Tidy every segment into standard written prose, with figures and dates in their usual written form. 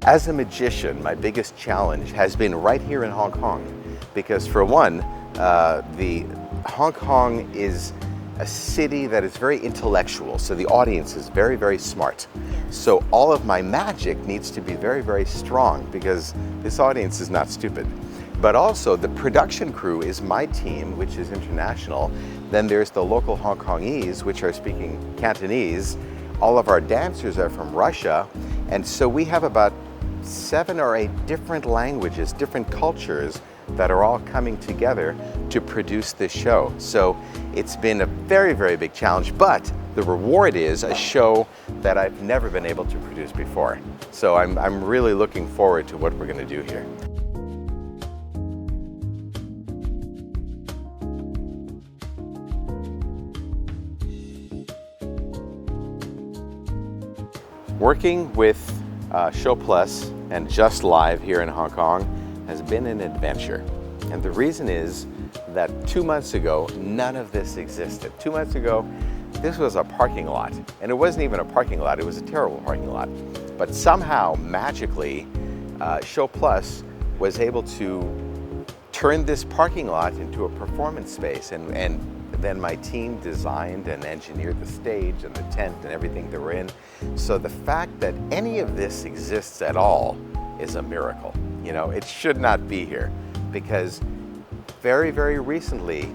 As a magician, my biggest challenge has been right here in Hong Kong, because for one, Hong Kong is a city that is very intellectual, so the audience is very, very smart. So all of my magic needs to be very, very strong because this audience is not stupid. But also the production crew is my team, which is international. Then there's the local Hong Kongese, which are speaking Cantonese. All of our dancers are from Russia. And so we have about 7 or 8 different languages, different cultures that are all coming together to produce this show. So it's been a very, very big challenge, but the reward is a show that I've never been able to produce before. So I'm really looking forward to what we're going to do here. Working with Show Plus and Just Live here in Hong Kong has been an adventure. And the reason is that 2 months ago, none of this existed. 2 months ago, this was a parking lot. And it wasn't even a parking lot, it was a terrible parking lot. But somehow, magically, Show Plus was able to turn this parking lot into a performance space. And then my team designed and engineered the stage and the tent and everything that we're in. So the fact that any of this exists at all is a miracle. You know, it should not be here because very, very recently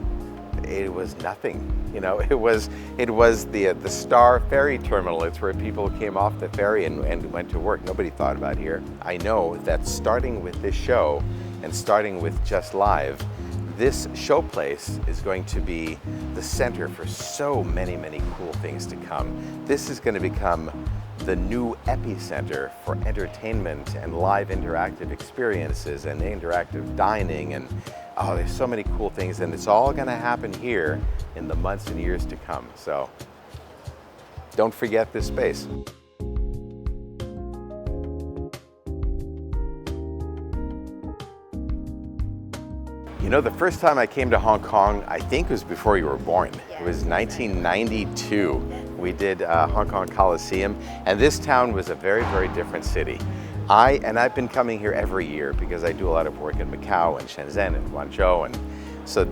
it was nothing. You know, it was the Star Ferry Terminal. It's where people came off the ferry and went to work. Nobody thought about here. I know that starting with this show and starting with Just Live, this show place is going to be the center for so many, many cool things to come. This is going to become the new epicenter for entertainment and live interactive experiences and interactive dining, and oh, there's so many cool things, and it's all going to happen here in the months and years to come. So don't forget this space. You know, the first time I came to Hong Kong, I think it was before you were born. It was 1992. We did Hong Kong Coliseum, and this town was a very, very different city. I've been coming here every year because I do a lot of work in Macau and Shenzhen and Guangzhou, and so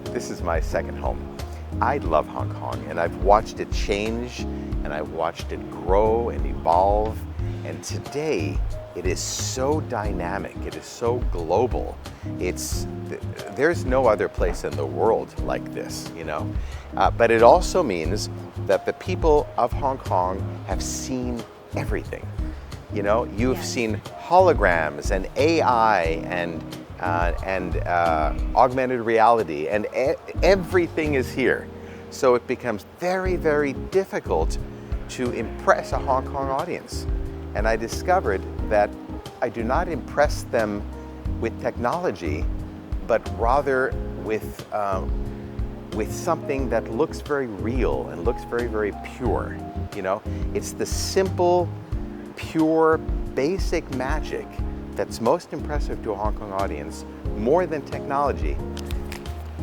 this is my second home. I love Hong Kong, and I've watched it change, and I've watched it grow and evolve, and today it is so dynamic, it is so global. There's no other place in the world like this, you know. But it also means that the people of Hong Kong have seen everything. You know, you've seen holograms and AI and augmented reality, and everything is here. So it becomes very, very difficult to impress a Hong Kong audience. And I discovered that I do not impress them with technology, but rather with something that looks very real and looks very, very pure. You know, it's the simple, pure, basic magic that's most impressive to a Hong Kong audience, more than technology.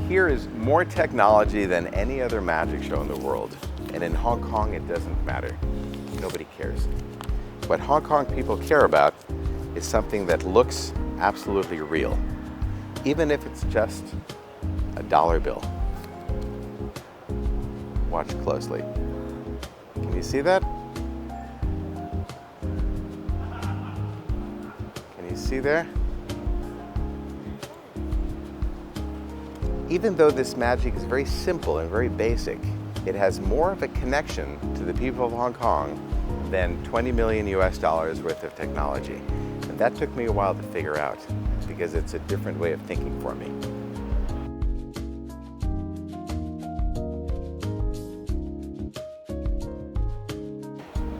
Here is more technology than any other magic show in the world. And in Hong Kong, it doesn't matter. Nobody cares. What Hong Kong people care about is something that looks absolutely real, even if it's just a dollar bill. Watch closely. Can you see that? Can you see there? Even though this magic is very simple and very basic, it has more of a connection to the people of Hong Kong than $20 million worth of technology. And that took me a while to figure out because it's a different way of thinking for me.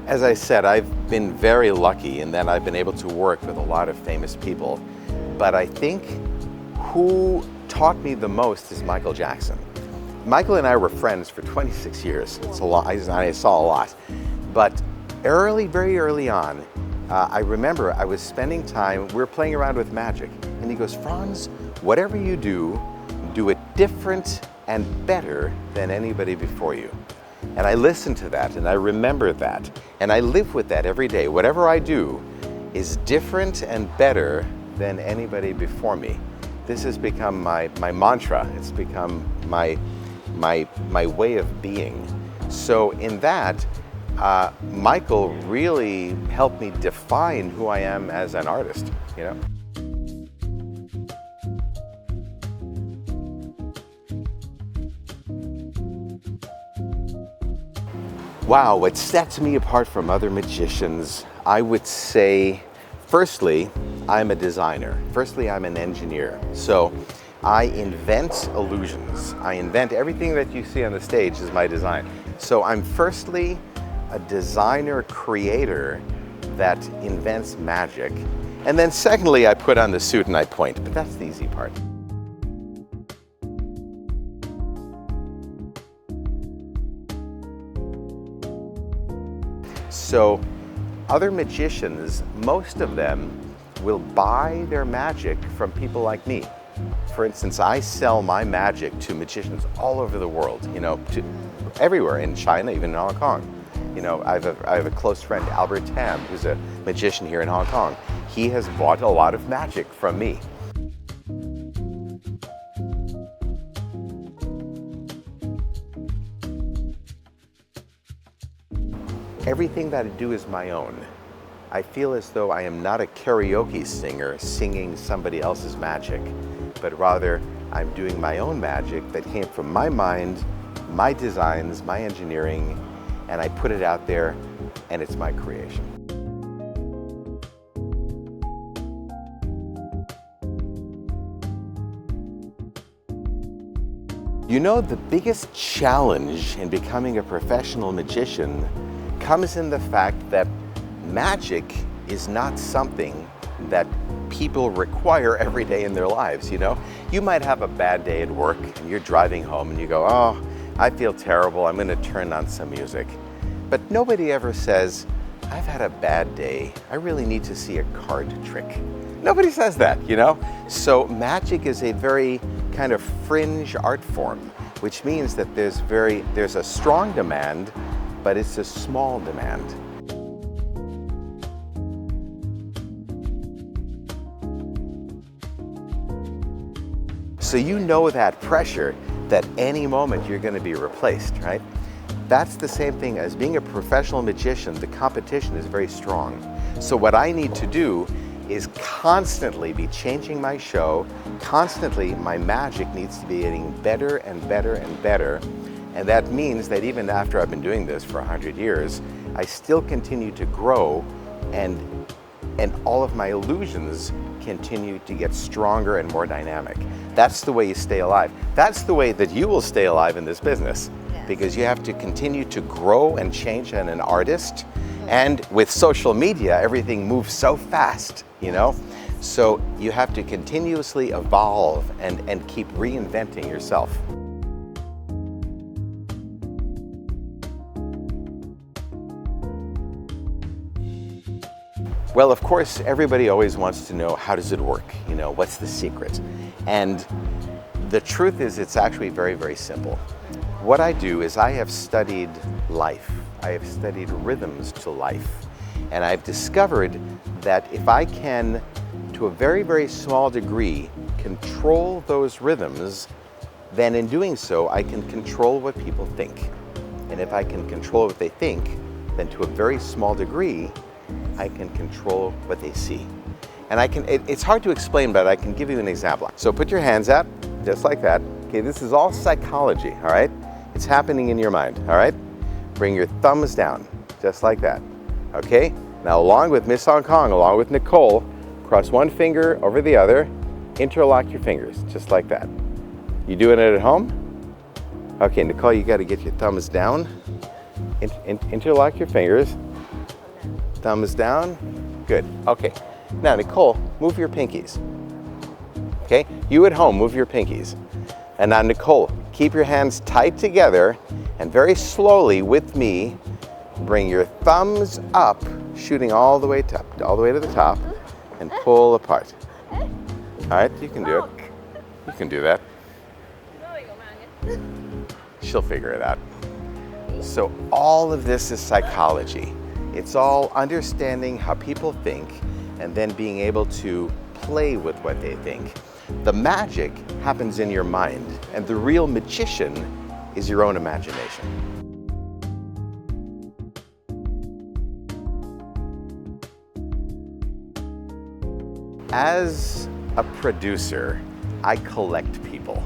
As I said, I've been very lucky in that I've been able to work with a lot of famous people, but I think who taught me the most is Michael Jackson. Michael and I were friends for 26 years. It's a lot. I saw a lot. But very early on, I remember I was spending time, we were playing around with magic, and he goes, "Franz, whatever you do it different and better than anybody before you." And I listened to that, and I remember that, and I live with that every day. Whatever I do, is different and better than anybody before me. This has become my mantra. It's become my way of being. So in that, Michael really helped me define who I am as an artist, you know? Wow, what sets me apart from other magicians, I would say, firstly, I'm a designer. Firstly, I'm an engineer. So I invent illusions. I invent everything that you see on the stage is my design. So I'm firstly a designer creator that invents magic. And then secondly, I put on the suit and I point, but that's the easy part. So other magicians, most of them will buy their magic from people like me. For instance, I sell my magic to magicians all over the world, you know, to everywhere, in China, even in Hong Kong. You know, I have a close friend, Albert Tam, who's a magician here in Hong Kong. He has bought a lot of magic from me. Everything that I do is my own. I feel as though I am not a karaoke singer singing somebody else's magic, but rather I'm doing my own magic that came from my mind, my designs, my engineering, and I put it out there, and it's my creation. You know, the biggest challenge in becoming a professional magician comes in the fact that magic is not something that people require every day in their lives, you know? You might have a bad day at work and you're driving home and you go, oh, I feel terrible, I'm gonna turn on some music. But nobody ever says, I've had a bad day, I really need to see a card trick. Nobody says that, you know? So magic is a very kind of fringe art form, which means that there's a strong demand, but it's a small demand. So you know that pressure that any moment you're going to be replaced, right? That's the same thing as being a professional magician. The competition is very strong. So what I need to do is constantly be changing my show. Constantly, my magic needs to be getting better and better and better. And that means that even after I've been doing this for 100 years, I still continue to grow, and all of my illusions continue to get stronger and more dynamic. That's the way you stay alive. That's the way that you will stay alive in this business, because you have to continue to grow and change as an artist. And with social media, everything moves so fast, you know? So you have to continuously evolve and keep reinventing yourself. Well, of course, everybody always wants to know, how does it work? You know, what's the secret? And the truth is, it's actually very, very simple. What I do is I have studied life. I have studied rhythms to life. And I've discovered that if I can, to a very, very small degree, control those rhythms, then in doing so, I can control what people think. And if I can control what they think, then to a very small degree, I can control what they see. And it's hard to explain, but I can give you an example. So put your hands out, just like that. Okay, this is all psychology, all right? It's happening in your mind, all right? Bring your thumbs down, just like that, okay? Now, along with Miss Hong Kong, along with Nicole, cross one finger over the other, interlock your fingers, just like that. You doing it at home? Okay, Nicole, you gotta get your thumbs down. Interlock your fingers. Thumbs down, good, okay. Now, Nicole, move your pinkies. Okay, you at home, move your pinkies. And now, Nicole, keep your hands tight together and very slowly with me, bring your thumbs up, shooting all the way to the top, and pull apart. All right, you can do it. You can do that. She'll figure it out. So all of this is psychology. It's all understanding how people think and then being able to play with what they think. The magic happens in your mind, and the real magician is your own imagination. As a producer, I collect people.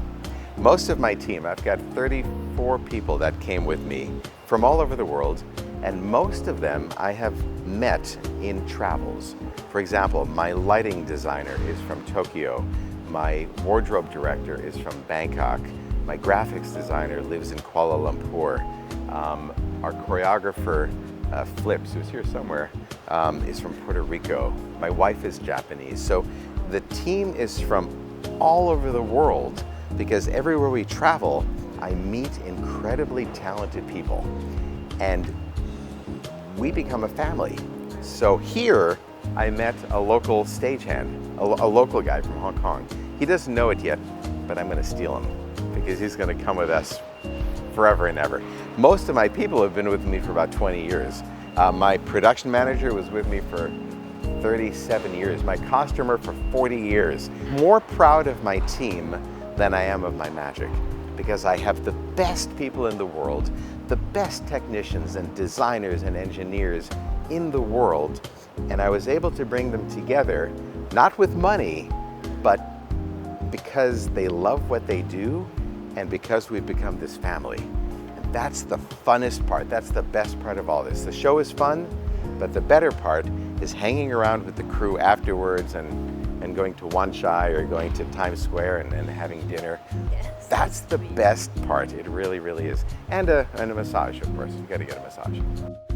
Most of my team, I've got 34 people that came with me from all over the world, and most of them I have met in travels. For example, my lighting designer is from Tokyo. My wardrobe director is from Bangkok. My graphics designer lives in Kuala Lumpur. Our choreographer, Flips, who's here somewhere, is from Puerto Rico. My wife is Japanese. So the team is from all over the world because everywhere we travel, I meet incredibly talented people and we become a family. So here, I met a local stagehand, a local guy from Hong Kong. He doesn't know it yet, but I'm gonna steal him because he's gonna come with us forever and ever. Most of my people have been with me for about 20 years. My production manager was with me for 37 years. My costumer for 40 years. More proud of my team than I am of my magic because I have the best people in the world, the best technicians and designers and engineers in the world, and I was able to bring them together, not with money, but because they love what they do and because we've become this family. And that's the funnest part. That's the best part of all this. The show is fun, but the better part is hanging around with the crew afterwards and going to Wan Chai or going to Times Square and having dinner. Yes. That's the best part. It really, really is. And a massage, of course. You gotta get a massage.